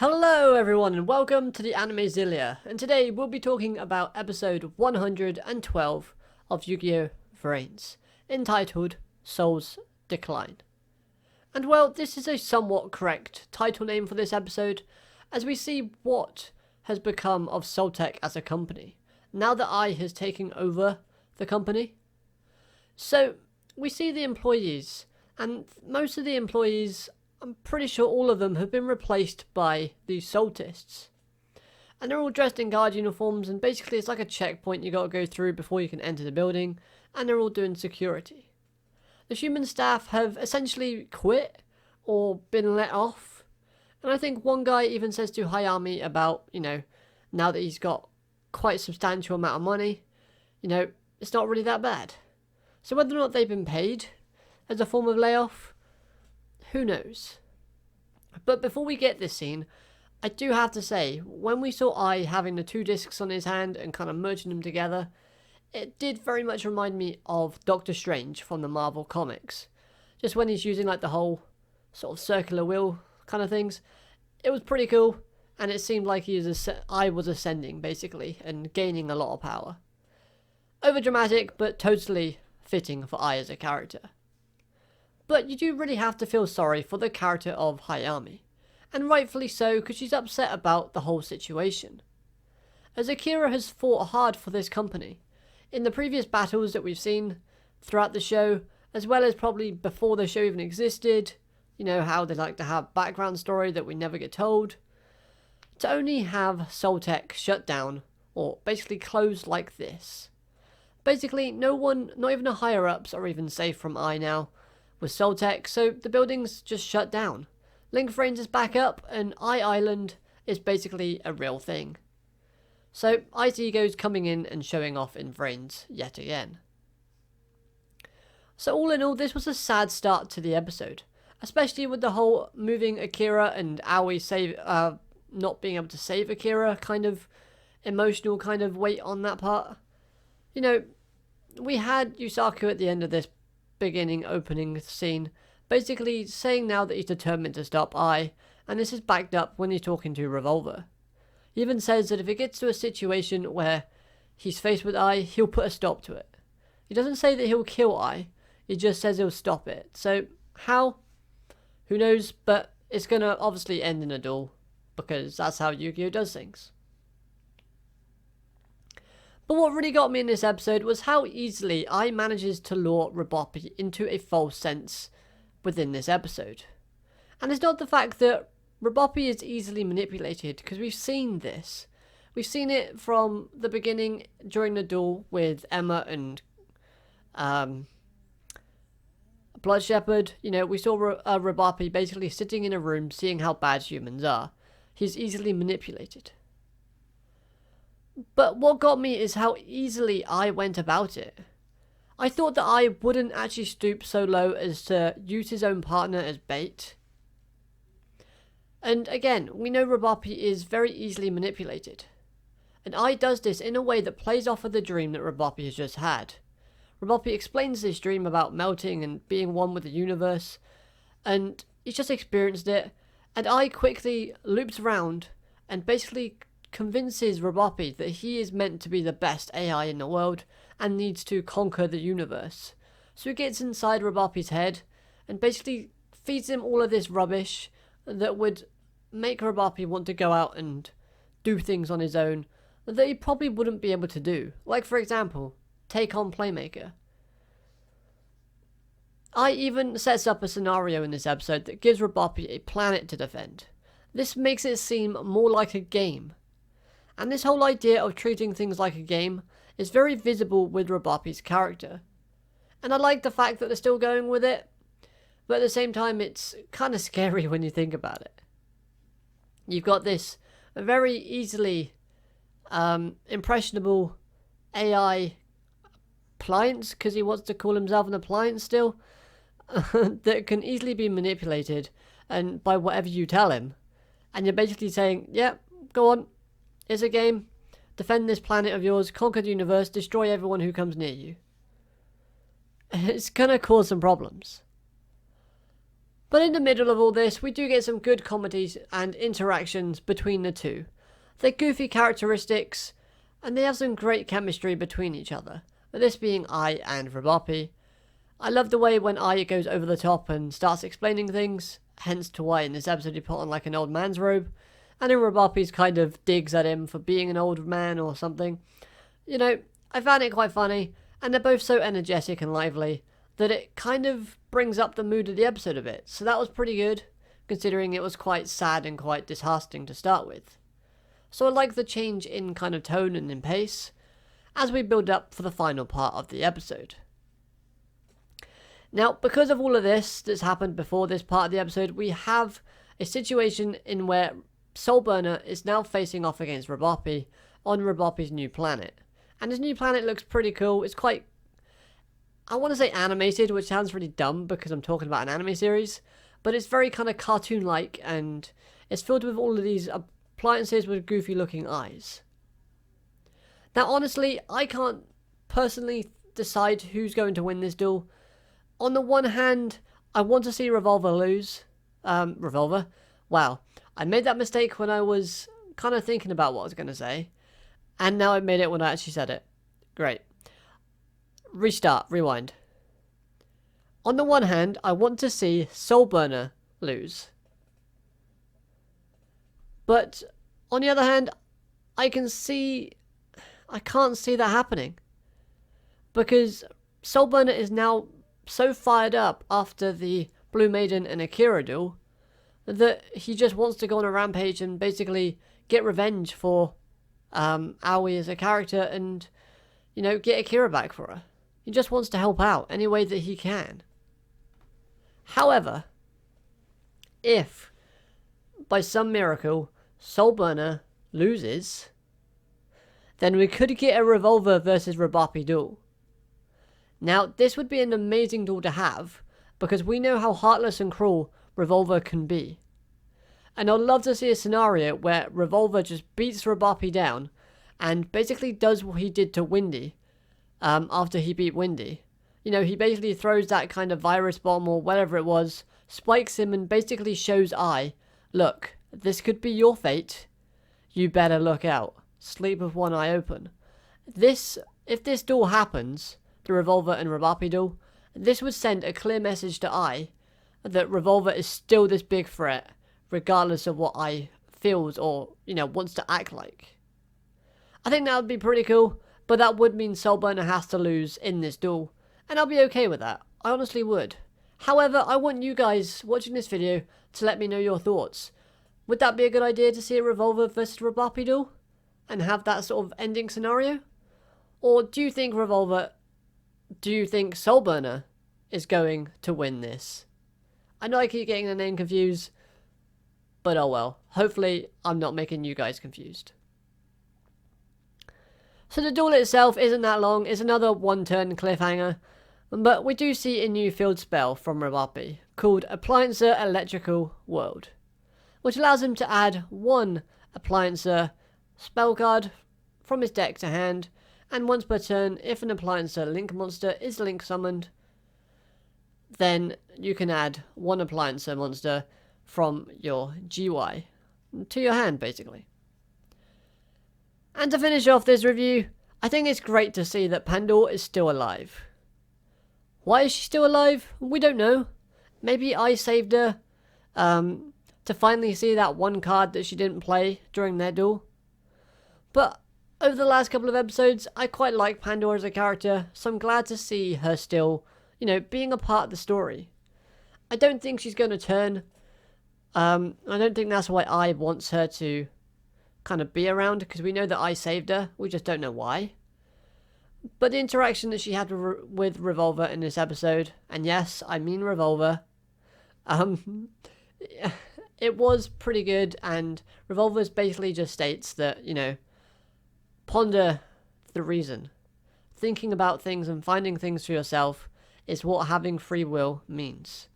Hello everyone and welcome to the Anime Zillia, and today we'll be talking about episode 112 of Yu-Gi-Oh! Vrains, entitled Soul's Decline. And well, this is a somewhat correct title name for this episode, as we see what has become of Soltech as a company, now that I has taken over the company. So, we see the employees, and most of the employees, I'm pretty sure all of them, have been replaced by these Soltists. And they're all dressed in guard uniforms, and basically it's like a checkpoint you gotta go through before you can enter the building, and they're all doing security. The human staff have essentially quit, or been let off, and I think one guy even says to Hayami about, now that he's got quite a substantial amount of money, it's not really that bad. So whether or not they've been paid as a form of layoff, who knows? But before we get this scene, I do have to say, when we saw Ai having the two discs on his hand and kind of merging them together, it did very much remind me of Doctor Strange from the Marvel comics. Just when he's using like the whole sort of circular wheel kind of things. It was pretty cool, and it seemed like Ai was ascending basically and gaining a lot of power. Over dramatic, but totally fitting for Ai as a character. But you do really have to feel sorry for the character of Hayami, and rightfully so, because she's upset about the whole situation. As Akira has fought hard for this company, in the previous battles that we've seen throughout the show, as well as probably before the show even existed, how they like to have background story that we never get told, to only have Soltech shut down, or basically closed like this. Basically, no one, not even the higher-ups, are even safe from Ai now, with Soltech, so the building's just shut down. Link Vrains is back up, and Ai Island is basically a real thing. So Ai's ego's coming in and showing off in Vrains yet again. So all in all, this was a sad start to the episode, especially with the whole moving Akira and Aoi not being able to save Akira kind of emotional kind of weight on that part. We had Yusaku at the end of this beginning opening scene basically saying now that he's determined to stop Ai, and this is backed up when he's talking to Revolver. He even says that if it gets to a situation where he's faced with Ai, he'll put a stop to it. He doesn't say that he'll kill Ai, he just says he'll stop it. So how? Who knows, but it's gonna obviously end in a duel, because that's how Yu-Gi-Oh does things. But what really got me in this episode was how easily Ai manages to lure Roboppy into a false sense within this episode. And it's not the fact that Roboppy is easily manipulated, because we've seen this. We've seen it from the beginning during the duel with Emma and Blood Shepherd. We saw Roboppy basically sitting in a room seeing how bad humans are. He's easily manipulated. But what got me is how easily Ai went about it. I thought that Ai wouldn't actually stoop so low as to use his own partner as bait. And again, we know Roboppy is very easily manipulated. And Ai does this in a way that plays off of the dream that Roboppy has just had. Roboppy explains this dream about melting and being one with the universe, and he's just experienced it, and Ai quickly loops around and basically convinces Roboppy that he is meant to be the best AI in the world and needs to conquer the universe. So he gets inside Roboppy's head and basically feeds him all of this rubbish that would make Roboppy want to go out and do things on his own that he probably wouldn't be able to do. Like, for example, take on Playmaker. Ai even sets up a scenario in this episode that gives Roboppy a planet to defend. This makes it seem more like a game. And this whole idea of treating things like a game is very visible with Roboppy's character. And I like the fact that they're still going with it, but at the same time it's kind of scary when you think about it. You've got this very easily impressionable AI appliance, because he wants to call himself an appliance still, that can easily be manipulated and by whatever you tell him. And you're basically saying, yeah, go on. It's a game. Defend this planet of yours, conquer the universe, destroy everyone who comes near you. It's gonna cause some problems. But in the middle of all this, we do get some good comedies and interactions between the two. They're goofy characteristics, and they have some great chemistry between each other. This being I and Roboppy. I love the way when I goes over the top and starts explaining things, hence to why in this episode he put on like an old man's robe, and then Roboppy's kind of digs at him for being an old man or something. You know, I found it quite funny, and they're both so energetic and lively that it kind of brings up the mood of the episode a bit, so that was pretty good, considering it was quite sad and quite disheartening to start with. So I like the change in kind of tone and in pace, as we build up for the final part of the episode. Now, because of all of this that's happened before this part of the episode, we have a situation in where Soulburner is now facing off against Roboppy on Roboppy's new planet. And his new planet looks pretty cool. It's quite, I want to say animated, which sounds really dumb because I'm talking about an anime series, but it's very kind of cartoon-like, and it's filled with all of these appliances with goofy looking eyes. Now honestly, I can't personally decide who's going to win this duel. On the one hand, I want to see Revolver lose. Revolver? Wow. I made that mistake when I was kind of thinking about what I was going to say. And now I made it when I actually said it. Great. Restart. Rewind. On the one hand, I want to see Soulburner lose. But on the other hand, I can't see that happening. Because Soulburner is now so fired up after the Blue Maiden and Akira duel that he just wants to go on a rampage and basically get revenge for Aoi as a character and, you know, get Akira back for her. He just wants to help out any way that he can. However, if by some miracle Soulburner loses, then we could get a Revolver versus Roboppy duel. Now, this would be an amazing duel to have, because we know how heartless and cruel Revolver can be. And I'd love to see a scenario where Revolver just beats Roboppy down, and basically does what he did to Windy, after he beat Windy. You know, he basically throws that kind of virus bomb or whatever it was, spikes him, and basically shows look, this could be your fate. You better look out. Sleep with one eye open. If this duel happens, the Revolver and Roboppy duel, this would send a clear message to that Revolver is still this big threat, regardless of what feels or, you know, wants to act like. I think that would be pretty cool, but that would mean Soulburner has to lose in this duel, and I'll be okay with that. I honestly would. However, I want you guys watching this video to let me know your thoughts. Would that be a good idea to see a Revolver versus Roboppy duel and have that sort of ending scenario? Or do you think Soulburner is going to win this? I know I keep getting the name confused, but oh well. Hopefully I'm not making you guys confused. So the duel itself isn't that long, it's another one-turn cliffhanger, but we do see a new field spell from Roboppy called Appliancer Electrical World, which allows him to add one Appliancer spell card from his deck to hand, and once per turn, if an Appliancer Link monster is Link summoned, then you can add one Appliancer monster from your GY to your hand, basically. And to finish off this review, I think it's great to see that Pandora is still alive. Why is she still alive? We don't know. Maybe I saved her to finally see that one card that she didn't play during their duel. But over the last couple of episodes, I quite like Pandora as a character, so I'm glad to see her still, you know, being a part of the story. I don't think she's going to turn. I don't think that's why I wants her to kind of be around, because we know that I saved her. We just don't know why. But the interaction that she had with Revolver in this episode, and yes, I mean Revolver, it was pretty good, and Revolver basically just states that, you know, ponder the reason. Thinking about things and finding things for yourself is what having free will means.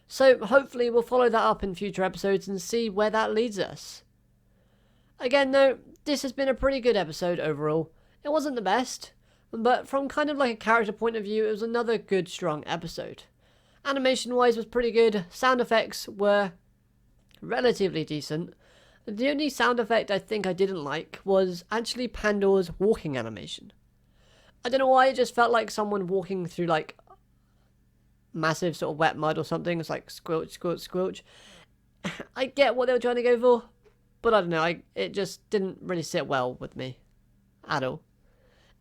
So hopefully we'll follow that up in future episodes and see where that leads us. Again though, this has been a pretty good episode overall. It wasn't the best, but from kind of like a character point of view, it was another good, strong episode. Animation wise was pretty good. Sound effects were relatively decent. The only sound effect I think I didn't like was actually Pandora's walking animation. I don't know why, it just felt like someone walking through like massive sort of wet mud or something. It's like squelch, squelch, squelch. I get what they were trying to go for, but I don't know, it just didn't really sit well with me at all.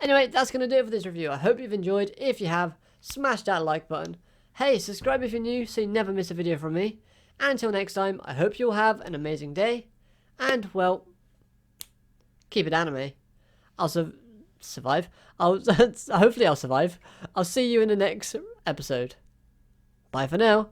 Anyway, that's going to do it for this review. I hope you've enjoyed. If you have, smash that like button. Hey, subscribe if you're new so you never miss a video from me. And until next time, I hope you'll have an amazing day. And, well, keep it anime. I'll survive. Hopefully I'll survive. I'll see you in the next episode. Bye for now.